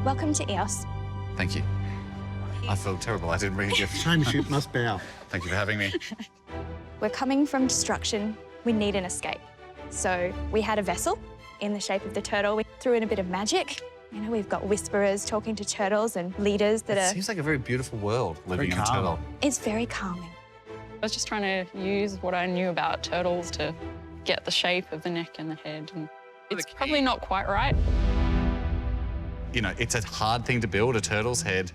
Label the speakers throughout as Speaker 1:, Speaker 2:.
Speaker 1: Welcome to EOS.
Speaker 2: Thank you. I feel terrible. I didn't bring a gift.
Speaker 3: Hamish must bow.
Speaker 2: Thank you for having me.
Speaker 1: We're coming from destruction. We need an escape. So we had a vessel in the shape of the turtle. We threw in a bit of magic. You know, we've got whisperers talking to turtles and leaders that
Speaker 2: It seems like a very beautiful world living in a turtle.
Speaker 1: It's very calming.
Speaker 4: I was just trying to use what I knew about turtles to get the shape of the neck and the head. And it's probably not quite right.
Speaker 2: You know, it's a hard thing to build, a turtle's head,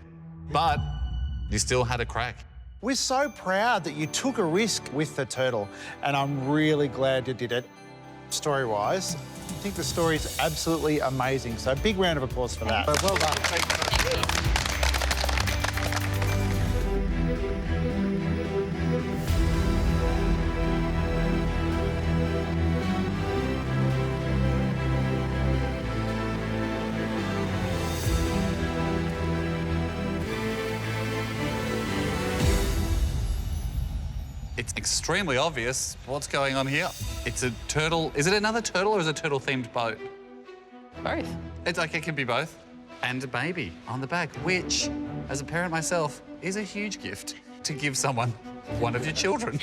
Speaker 2: but you still had a crack.
Speaker 3: We're so proud that you took a risk with the turtle, and I'm really glad you did it. Story-wise, I think the story's absolutely amazing, so big round of applause for that. Well done.
Speaker 2: It's extremely obvious what's going on here. It's a turtle. Is it another turtle or is it a turtle-themed boat?
Speaker 4: Both.
Speaker 2: It's like it can be both. And a baby on the back, which, as a parent myself, is a huge gift to give someone, one of your children.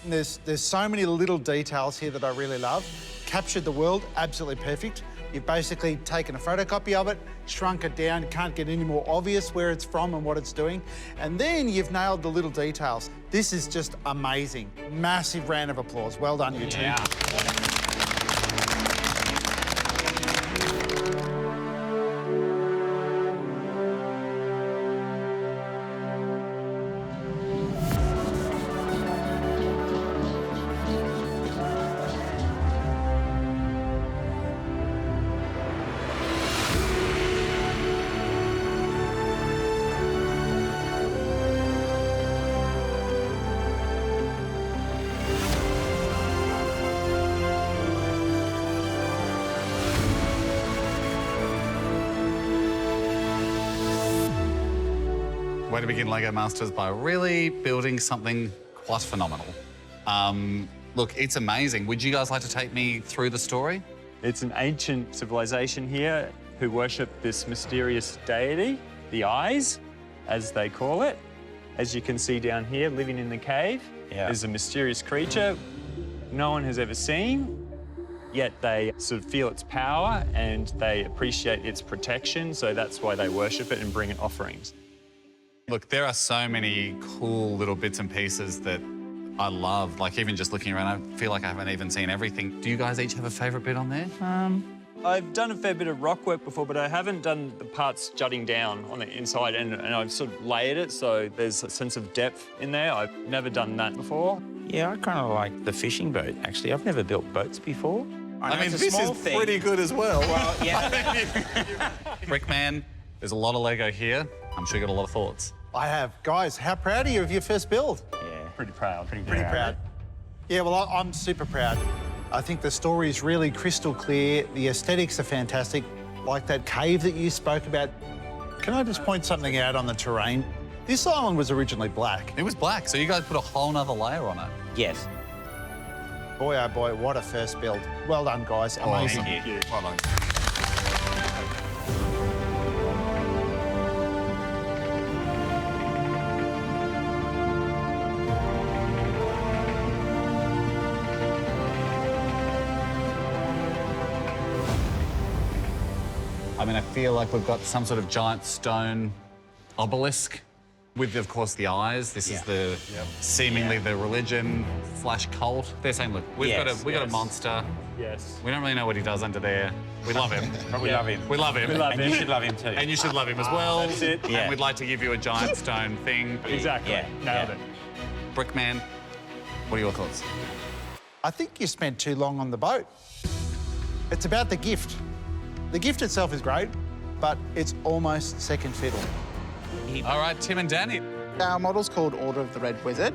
Speaker 3: There's so many little details here that I really love. Captured the world, absolutely perfect. You've basically taken a photocopy of it, shrunk it down, can't get any more obvious where it's from and what it's doing. And then you've nailed the little details. This is just amazing. Massive round of applause. Well done, you two.
Speaker 2: Way to begin LEGO Masters by really building something quite phenomenal. Look, it's amazing. Would you guys like to take me through the story?
Speaker 5: It's an ancient civilization here who worship this mysterious deity, the Eyes, as they call it. As you can see down here, living in the cave, is a mysterious creature no one has ever seen, yet they sort of feel its power and they appreciate its protection, so that's why they worship it and bring it offerings.
Speaker 2: Look, there are so many cool little bits and pieces that I love. Like, even just looking around, I feel like I haven't even seen everything. Do you guys each have a favourite bit on there?
Speaker 5: I've done a fair bit of rock work before, but I haven't done the parts jutting down on the inside, and I've sort of layered it so there's a sense of depth in there. I've never done that before.
Speaker 6: Yeah, I kind of like the fishing boat, actually. I've never built boats before.
Speaker 2: I mean, this is pretty good as well.
Speaker 6: Well, yeah.
Speaker 2: Brickman, there's a lot of Lego here. I'm sure you got a lot of thoughts.
Speaker 3: I have. Guys, how proud are you of your first build?
Speaker 6: Yeah.
Speaker 5: Pretty proud.
Speaker 3: Pretty proud. Yeah, well, I'm super proud. I think the story is really crystal clear. The aesthetics are fantastic. Like that cave that you spoke about. Can I just point something out on the terrain? This island was originally black.
Speaker 2: It was black, so you guys put a whole nother layer on it.
Speaker 6: Yes.
Speaker 3: Boy, oh boy, what a first build. Well done, guys. Amazing.
Speaker 6: Thank you.
Speaker 2: Well done. I mean, I feel like we've got some sort of giant stone obelisk with, of course, the eyes. This is the seemingly the religion / cult. They're saying, look, we've got a monster.
Speaker 5: Yes.
Speaker 2: We don't really know what he does under there. We love him.
Speaker 6: But we love him.
Speaker 2: We love him.
Speaker 5: We love
Speaker 6: And
Speaker 5: him.
Speaker 6: you should love him too.
Speaker 2: And you should love him as well.
Speaker 5: That's it.
Speaker 2: And
Speaker 6: Yeah.
Speaker 2: we'd like to give you a giant stone thing.
Speaker 5: Exactly.
Speaker 6: Yeah.
Speaker 5: Nailed
Speaker 6: Yeah.
Speaker 5: it.
Speaker 2: Brickman, what are your thoughts?
Speaker 3: I think you spent too long on the boat. It's about the gift. The gift itself is great, but it's almost second fiddle.
Speaker 2: All right, Tim and Danny.
Speaker 7: Our model's called Order of the Red Wizard.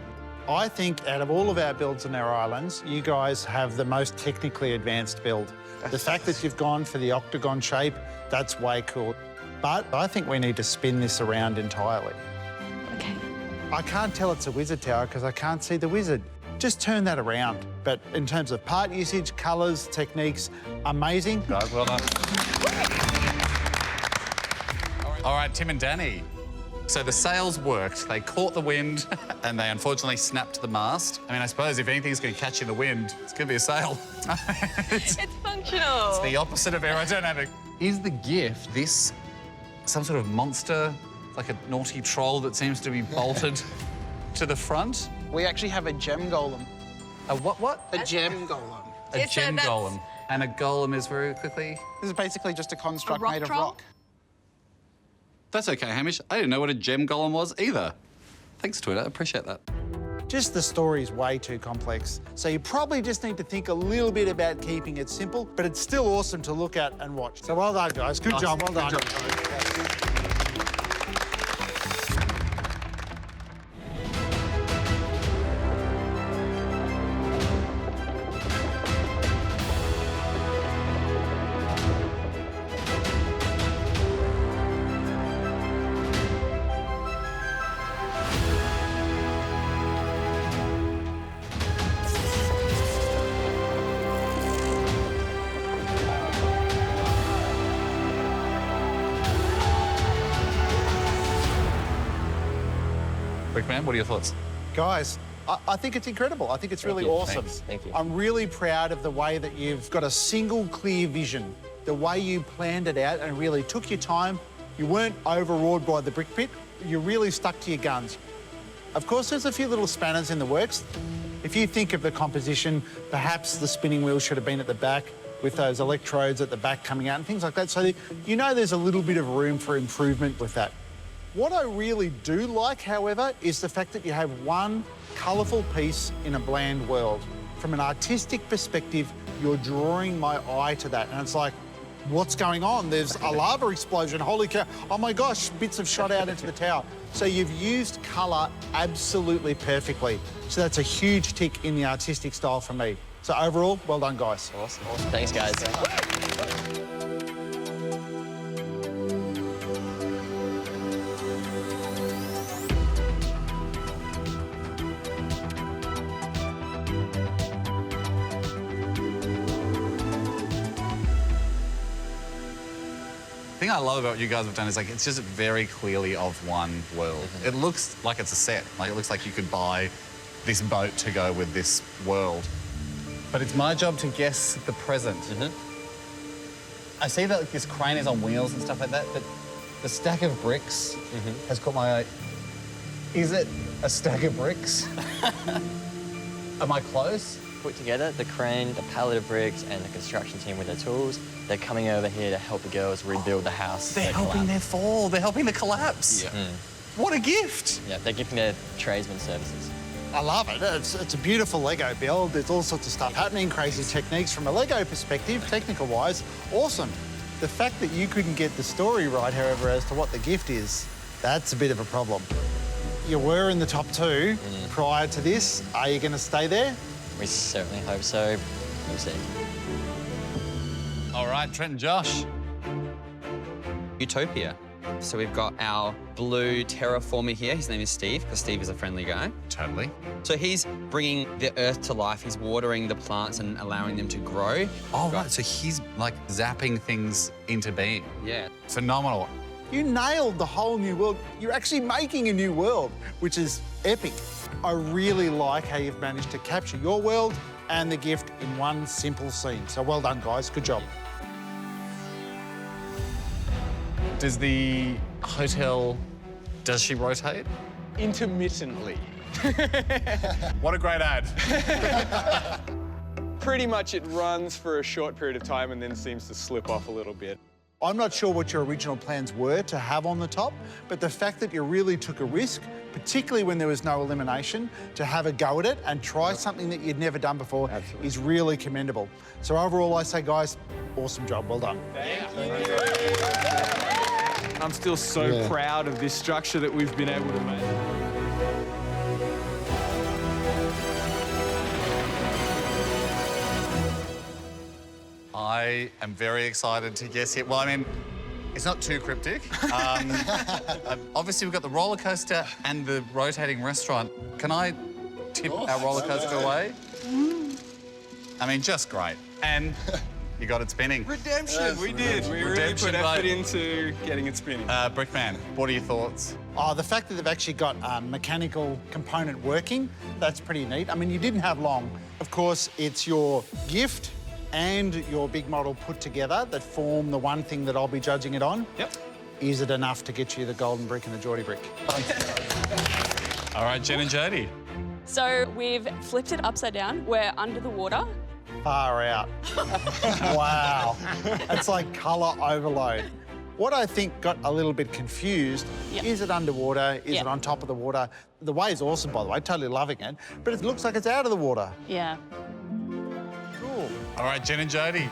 Speaker 3: I think out of all of our builds on our islands, you guys have the most technically advanced build. The fact that you've gone for the octagon shape, that's way cool. But I think we need to spin this around entirely.
Speaker 1: Okay.
Speaker 3: I can't tell it's a wizard tower because I can't see the wizard. Just turn that around. But in terms of part usage, colours, techniques, amazing.
Speaker 2: Guys, well done. All right, Tim and Danny. So the sails worked. They caught the wind and they unfortunately snapped the mast. I mean, I suppose if anything's going to catch you in the wind, it's going to be a sail.
Speaker 4: It's functional.
Speaker 2: It's the opposite of aerodynamic. Is the gift this some sort of monster, like a naughty troll that seems to be bolted to the front?
Speaker 7: We actually have a gem golem.
Speaker 2: A what?
Speaker 7: A gem golem.
Speaker 2: A gem golem. And a golem is very quickly...
Speaker 7: This is basically just a construct
Speaker 4: rock
Speaker 7: made of
Speaker 4: troll?
Speaker 7: rock.
Speaker 2: That's okay, Hamish. I didn't know what a gem golem was either. Thanks, Twitter. I appreciate that.
Speaker 3: Just the story's way too complex. So you probably just need to think a little bit about keeping it simple, but it's still awesome to look at and watch. So well done, guys. Good job. Well done.
Speaker 2: Good job. Brickman, what are your thoughts?
Speaker 3: Guys, I think it's incredible. I think it's really awesome.
Speaker 6: Thank you.
Speaker 3: I'm really proud of the way that you've got a single clear vision, the way you planned it out and really took your time. You weren't overawed by the brick pit. You really stuck to your guns. Of course, there's a few little spanners in the works. If you think of the composition, perhaps the spinning wheel should have been at the back with those electrodes at the back coming out and things like that. So you know there's a little bit of room for improvement with that. What I really do like, however, is the fact that you have one colourful piece in a bland world. From an artistic perspective, you're drawing my eye to that. And it's like, what's going on? There's a lava explosion, holy cow. Oh my gosh, bits have shot out into the tower. So you've used colour absolutely perfectly. So that's a huge tick in the artistic style for me. So overall, well done, guys.
Speaker 8: Awesome. Thanks, guys.
Speaker 2: The thing I love about what you guys have done is, like, it's just very clearly of one world. It looks like it's a set. Like, it looks like you could buy this boat to go with this world. But it's my job to guess the present. I see that, like, this crane is on wheels and stuff like that, but the stack of bricks has caught my eye. Is it a stack of bricks? Am I close?
Speaker 8: Put together the crane, the pallet of bricks, and the construction team with their tools. They're coming over here to help the girls rebuild the house.
Speaker 2: They're helping their fall. They're helping the collapse.
Speaker 8: Yeah.
Speaker 2: What a gift.
Speaker 8: Yeah, they're giving their tradesman services.
Speaker 3: I love it. It's a beautiful Lego build. There's all sorts of stuff happening, crazy techniques from a Lego perspective, technical-wise. Awesome. The fact that you couldn't get the story right, however, as to what the gift is, that's a bit of a problem. You were in the top two prior to this. Are you going to stay there?
Speaker 8: We certainly hope so. We'll see.
Speaker 2: All right, Trent and Josh.
Speaker 9: Utopia. So we've got our blue terraformer here. His name is Steve, because Steve is a friendly guy.
Speaker 2: Totally.
Speaker 9: So he's bringing the earth to life. He's watering the plants and allowing them to grow.
Speaker 2: Oh, right. So he's, like, zapping things into being.
Speaker 9: Yeah.
Speaker 2: Phenomenal.
Speaker 3: You nailed the whole new world. You're actually making a new world, which is epic. I really like how you've managed to capture your world and the gift in one simple scene. So well done, guys. Good job.
Speaker 2: Does the hotel, does she rotate?
Speaker 10: Intermittently.
Speaker 2: What a great ad.
Speaker 10: Pretty much it runs for a short period of time and then seems to slip off a little bit.
Speaker 3: I'm not sure what your original plans were to have on the top, but the fact that you really took a risk, particularly when there was no elimination, to have a go at it and try something that you'd never done before is really commendable. So overall, I say, guys, awesome job. Well done.
Speaker 10: Thank you. I'm still so proud of this structure that we've been able to make.
Speaker 2: I am very excited to guess it. Well, I mean, it's not too cryptic. Obviously, we've got the roller coaster and the rotating restaurant. Can I tip our roller coaster away? I mean, just great. And You got it spinning.
Speaker 10: Redemption, we did. We really
Speaker 2: Redemption,
Speaker 10: put effort
Speaker 2: mate.
Speaker 10: into getting it spinning.
Speaker 2: Brickman, what are your thoughts?
Speaker 3: Oh, the fact that they've actually got a mechanical component working, that's pretty neat. I mean, you didn't have long. Of course, it's your gift and your big model put together that form the one thing that I'll be judging it on.
Speaker 10: Yep.
Speaker 3: Is it enough to get you the golden brick and the Geordie brick?
Speaker 2: All right, Jen and Jodie.
Speaker 11: So we've flipped it upside down. We're under the water.
Speaker 3: Far out. Wow. It's like colour overload. What I think got a little bit confused, is it underwater? Is it on top of the water? The wave's awesome, by the way, totally loving it, but it looks like it's out of the water.
Speaker 11: Yeah.
Speaker 3: Cool.
Speaker 2: All right, Jen and Jodie.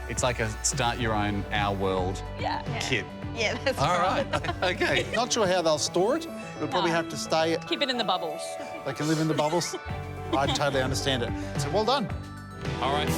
Speaker 2: It's like a start your own Our World kit.
Speaker 11: Yeah, that's
Speaker 2: All right, okay.
Speaker 3: Not sure how they'll store it. It'll probably have to stay.
Speaker 11: Keep it in the bubbles.
Speaker 3: They can live in the bubbles. I totally understand it. So well done.
Speaker 2: All right.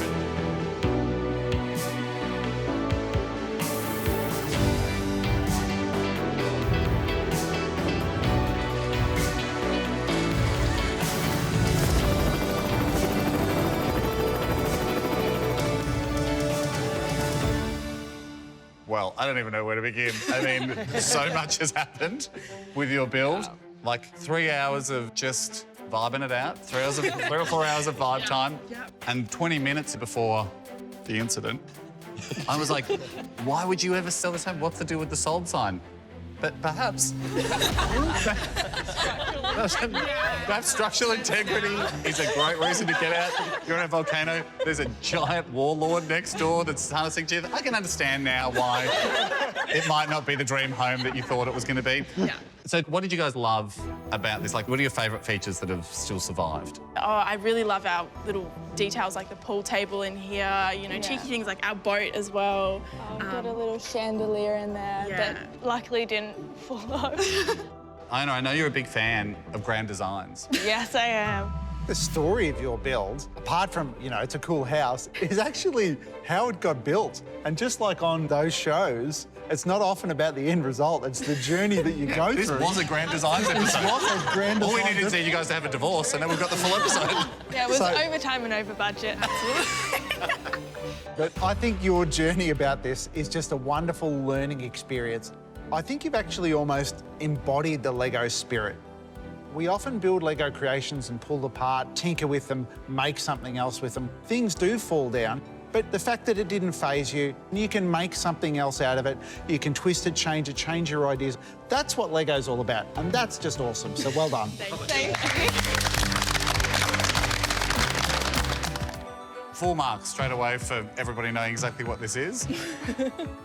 Speaker 2: Well, I don't even know where to begin. I mean, so much has happened with your build. Like 3 hours of just vibing it out, 3 or 4 hours of vibe time, and 20 minutes before the incident, I was like, why would you ever sell this home? What's to do with the sold sign? But perhaps... Perhaps structural integrity is a great reason to get out. You're in a volcano. There's a giant warlord next door that's harnessing you. I can understand now why it might not be the dream home that you thought it was going to be. Yeah. So what did you guys love about this? Like, what are your favourite features that have still survived?
Speaker 12: Oh, I really love our little details like the pool table in here, you know, cheeky things like our boat as well.
Speaker 11: Got a little chandelier in there that luckily didn't fall off.
Speaker 2: I know you're a big fan of grand designs.
Speaker 12: Yes, I am.
Speaker 3: The story of your build, apart from, you know, it's a cool house, is actually how it got built. And just like on those shows, it's not often about the end result, it's the journey that you go
Speaker 2: This
Speaker 3: through.
Speaker 2: was a grand designs episode.
Speaker 3: This was a grand
Speaker 2: All we
Speaker 3: design
Speaker 2: needed is you guys to have a divorce, and then we've got the full episode.
Speaker 12: Yeah, it was
Speaker 3: So-
Speaker 12: over time and over budget, absolutely.
Speaker 3: But I think your journey about this is just a wonderful learning experience. I think you've actually almost embodied the Lego spirit. We often build Lego creations and pull apart, tinker with them, make something else with them. Things do fall down, but the fact that it didn't faze you, you can make something else out of it, you can twist it, change your ideas. That's what Lego's all about, and that's just awesome, so well done.
Speaker 12: Thank you.
Speaker 2: Full marks straight away for everybody knowing exactly what this is.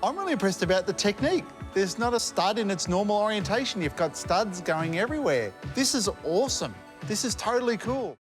Speaker 3: I'm really impressed about the technique. There's not a stud in its normal orientation. You've got studs going everywhere. This is awesome. This is totally cool.